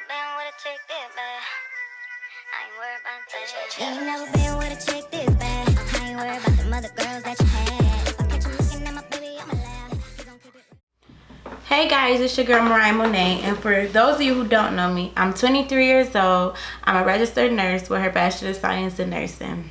never been with a chick this bad. I ain't worried about that. You ain't never been with a chick this bad. I ain't worried about them other girls that you had. If I catch you looking at my baby, I'ma laugh. You gon' keep it. Hey guys, it's your girl Mariah Mone, and for those of you who don't know me, I'm 23 years old. I'm a registered nurse with her Bachelor of Science in Nursing.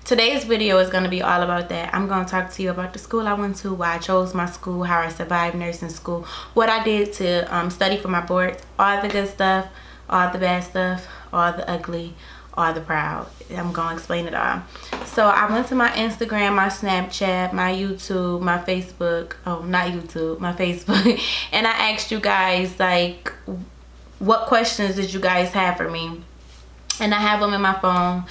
Today's video is going to be all about that. I'm going to talk to you about the school I went to, why I chose my school, how I survived nursing school, what I did to study for my boards, all the good stuff, all the bad stuff, all the ugly, all the proud. I'm going to explain it all. So I went to my Instagram, my Snapchat, my YouTube, my Facebook. Oh, not YouTube, my Facebook. And I asked you guys, like, what questions did you guys have for me? And I have them in my phone.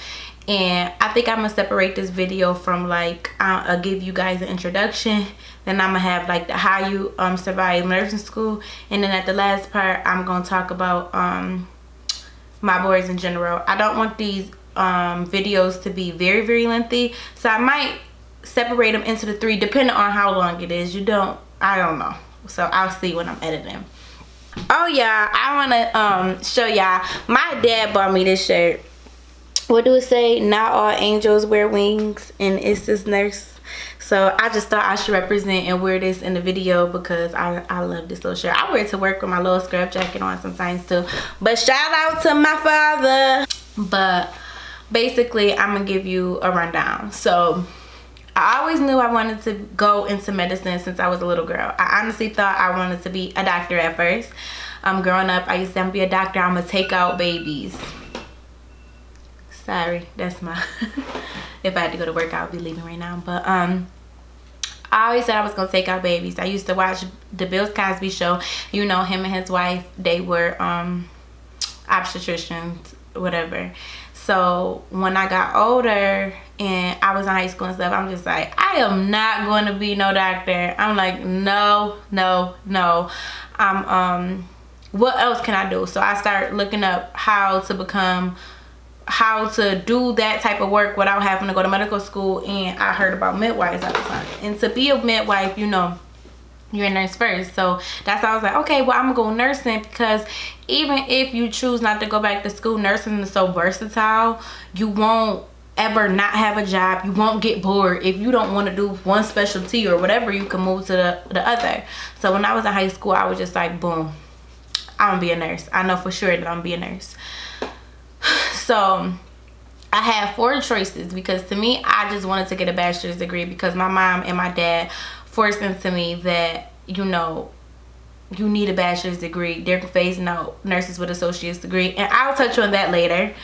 And I think I'm gonna separate this video from, like, I'll give you guys an introduction, then I'm gonna have like the how you survive nursing school, and then at the last part I'm gonna talk about my boards in general. I don't want these videos to be very lengthy, so I might separate them into the three depending on how long it is. I don't know, so I'll see when I'm editing. Oh yeah, I want to show y'all, my dad bought me this shirt. What do it say? Not all angels wear wings, and it's this nurse. So I just thought I should represent and wear this in the video because I love this little shirt. I wear it to work with my little scrub jacket on sometimes too. But shout out to my father. But basically, I'm gonna give you a rundown. So I always knew I wanted to go into medicine since I was a little girl. I honestly thought I wanted to be a doctor at first. Growing up, I used to be a doctor. I'm gonna take out babies. Sorry, that's my if I had to go to work, I would be leaving right now. But I always said I was gonna take out babies. I used to watch the Bill Cosby show. You know, him and his wife, they were obstetricians, whatever. So when I got older and I was in high school and stuff, I'm just like, I am not going to be no doctor. I'm like, no. What else can I do? So I started looking up how to do that type of work without having to go to medical school, and I heard about midwives at the time. And to be a midwife, you know, you're a nurse first. So that's why I was like, okay, well, I'm gonna go nursing, because even if you choose not to go back to school, nursing is so versatile. You won't ever not have a job. You won't get bored. If you don't want to do one specialty or whatever, you can move to the other. So when I was in high school, I was just like, boom, I'm gonna be a nurse. I know for sure that I'm gonna be a nurse. So I had 4 choices, because to me, I just wanted to get a bachelor's degree because my mom and my dad forced into me that, you know, you need a bachelor's degree. They're phasing out nurses with associate's degree, and I'll touch on that later.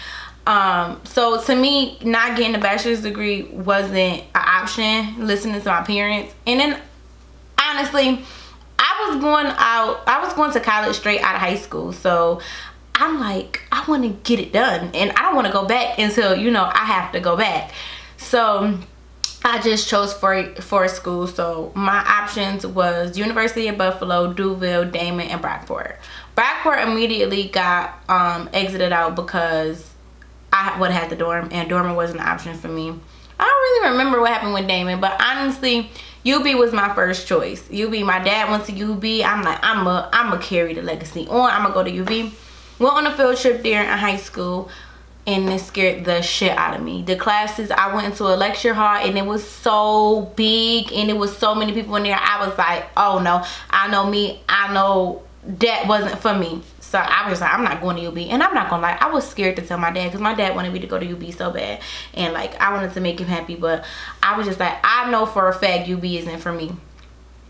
So to me, not getting a bachelor's degree wasn't an option, listening to my parents. And then honestly, I was going to college straight out of high school. So I'm like, I want to get it done, and I don't want to go back until, you know, I have to go back. So I just chose 4 schools. So my options was University of Buffalo, Duville, Damon, and Brockport. Brockport immediately got exited out because I would have had the dorm, and dorm wasn't an option for me. I don't really remember what happened with Damon, but honestly, UB was my first choice. UB, my dad went to UB. I'm like, I'm a carry the legacy on. I'm gonna go to UB. Went on a field trip there in high school, and it scared the shit out of me. The classes, I went into a lecture hall, and it was so big, and it was so many people in there. I was like, oh no, I know that wasn't for me. So I was like, I'm not going to UB. And I'm not gonna lie, I was scared to tell my dad, because my dad wanted me to go to UB so bad, and like, I wanted to make him happy, but I was just like, I know for a fact UB isn't for me.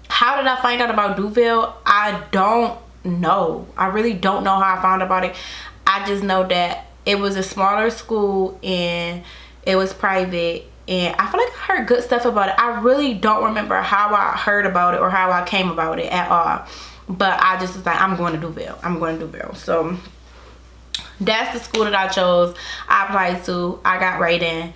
How did I find out about Duville? I don't know. I really don't know how I found about it. I just know that it was a smaller school, and it was private, and I feel like I heard good stuff about it. I really don't remember how I heard about it or how I came about it at all, but I just was like, I'm going to Duville. So that's the school that I chose. I applied to, I got right in.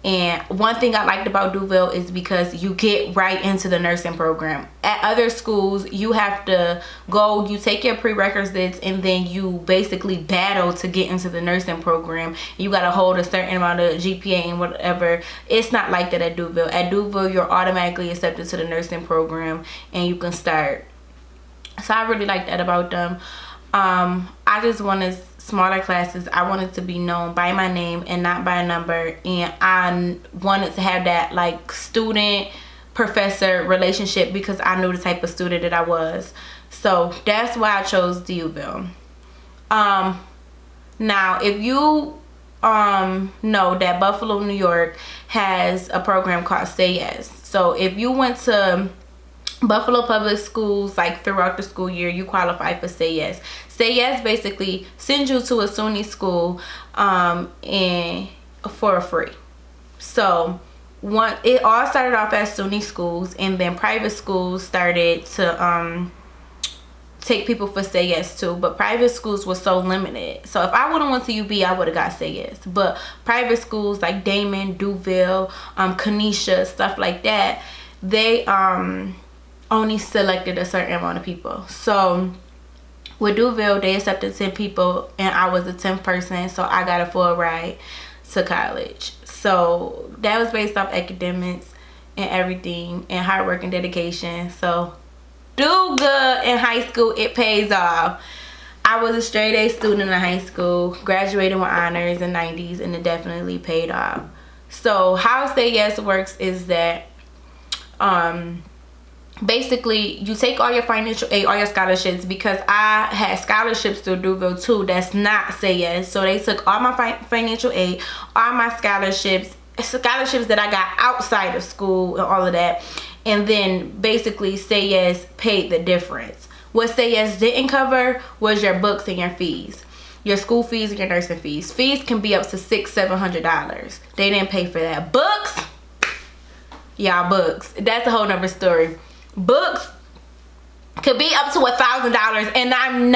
And one thing I liked about Duville is because you get right into the nursing program. At other schools, you have to go, you take your prerequisites, and then you basically battle to get into the nursing program. You got to hold a certain amount of GPA and whatever. It's not like that at Duville. At Duville, you're automatically accepted to the nursing program, and you can start. So I really like that about them. I I just wanted smaller classes. I wanted to be known by my name and not by a number, and I wanted to have that like student professor relationship because I knew the type of student that I was. So that's why I chose DUville. Now if you know that Buffalo, New York has a program called Say Yes. So if you went to Buffalo public schools like throughout the school year, you qualify for Say Yes. Say Yes basically sends you to a SUNY school and for free. So it all started off as SUNY schools, and then private schools started to take people for Say Yes too, but private schools were so limited. So if I would have went to UB, I would have got Say Yes, but private schools like Damon, DUville, Kenesha, stuff like that, they only selected a certain amount of people. So with DUville, they accepted 10 people, and I was the 10th person, so I got a full ride to college. So that was based off academics and everything, and hard work and dedication. So do good in high school, it pays off. I was a straight A student in high school, graduated with honors in 90s, and it definitely paid off. So how Say Yes works is that basically you take all your financial aid, all your scholarships, because I had scholarships through DUville too that's not Say Yes. So they took all my financial aid, all my scholarships that I got outside of school and all of that, and then basically Say Yes paid the difference. What Say Yes didn't cover was your books and your fees, your school fees and your nursing fees. Fees can be up to $600-700. They didn't pay for that. Books, y'all, books, that's a whole nother story. Books could be up to $1,000, and I'm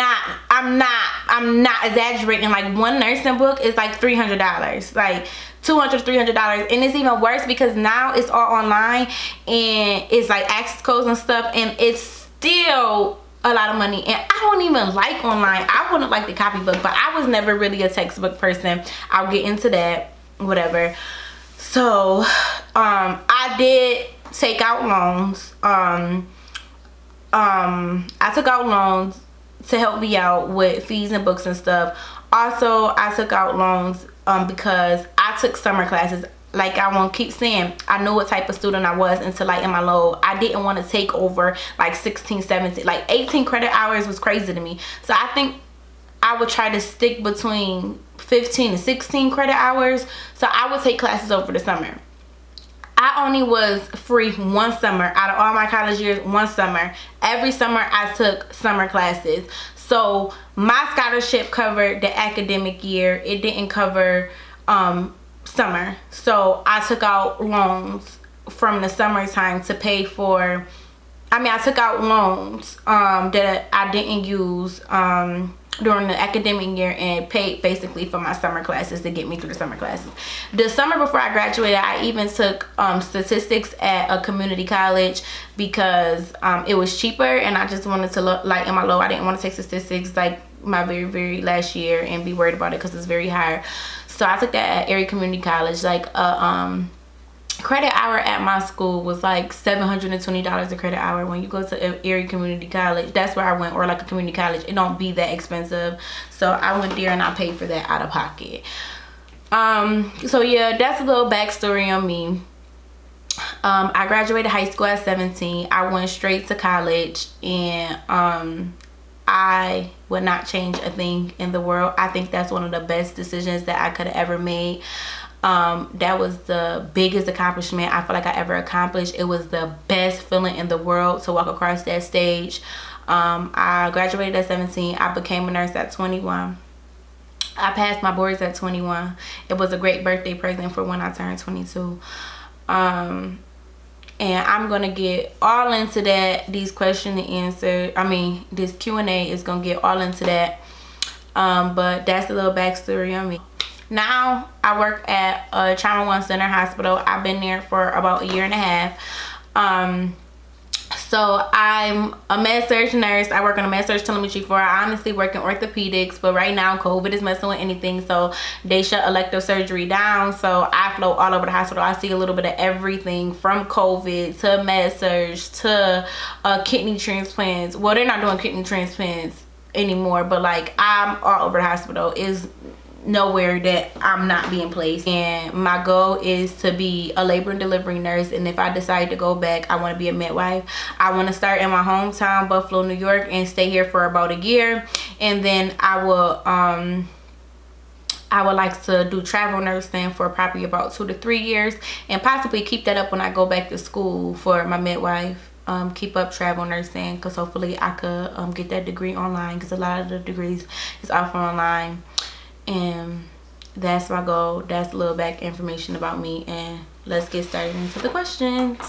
not exaggerating. Like one nursing book is like $300, like $200-300, and it's even worse because now it's all online and it's like access codes and stuff, and it's still a lot of money. And I don't even like online. I wouldn't like the copybook, but I was never really a textbook person. I'll get into that, whatever. So I did take out loans. I took out loans to help me out with fees and books and stuff. Also, I took out loans because I took summer classes. Like I won't keep saying, I knew what type of student I was until like in my low. I didn't want to take over like 16, 17, like 18 credit hours was crazy to me. So I think I would try to stick between 15 and 16 credit hours. So I would take classes over the summer. I only was free one summer out of all my college years, one summer. Every summer I took summer classes. So my scholarship covered the academic year. It didn't cover summer. So I took out loans from the summertime to pay for, I took out loans that I didn't use during the academic year and paid basically for my summer classes to get me through the summer classes. The summer before I graduated, I even took statistics at a community college because it was cheaper, and I just wanted to look like in my low, I didn't want to take statistics like my very last year and be worried about it because it's very hard. So I took that at Erie Community College. Like credit hour at my school was like $720 a credit hour. When you go to Erie Community College, that's where I went, or like a community college, it don't be that expensive. So I went there and I paid for that out of pocket. So yeah, that's a little backstory on me. I graduated high school at 17. I went straight to college, and I would not change a thing in the world. I think that's one of the best decisions that I could have ever made. That was the biggest accomplishment I feel like I ever accomplished. It was the best feeling in the world to walk across that stage. I graduated at 17. I became a nurse at 21. I passed my boards at 21. It was a great birthday present for when I turned 22. And I'm gonna get all into that. These question and answer, this Q&A is gonna get all into that. But that's a little backstory on me. Now I work at a Trauma One Center hospital. I've been there for about a year and a half. So I'm a med-surg nurse. I work on a med-surg telemetry floor. I honestly work in orthopedics, but right now COVID is messing with anything, so they shut elective surgery down. So I float all over the hospital. I see a little bit of everything from COVID to med-surg to kidney transplants. Well, they're not doing kidney transplants anymore, but like I'm all over the hospital. Is nowhere that I'm not being placed, and my goal is to be a labor and delivery nurse. And if I decide to go back, I want to be a midwife. I want to start in my hometown, Buffalo, New York, and stay here for about a year, and then I would like to do travel nursing for probably about 2 to 3 years, and possibly keep that up when I go back to school for my midwife. Keep up travel nursing, because hopefully I could get that degree online, because a lot of the degrees is offered online. And that's my goal. That's a little back information about me, and let's get started into the questions.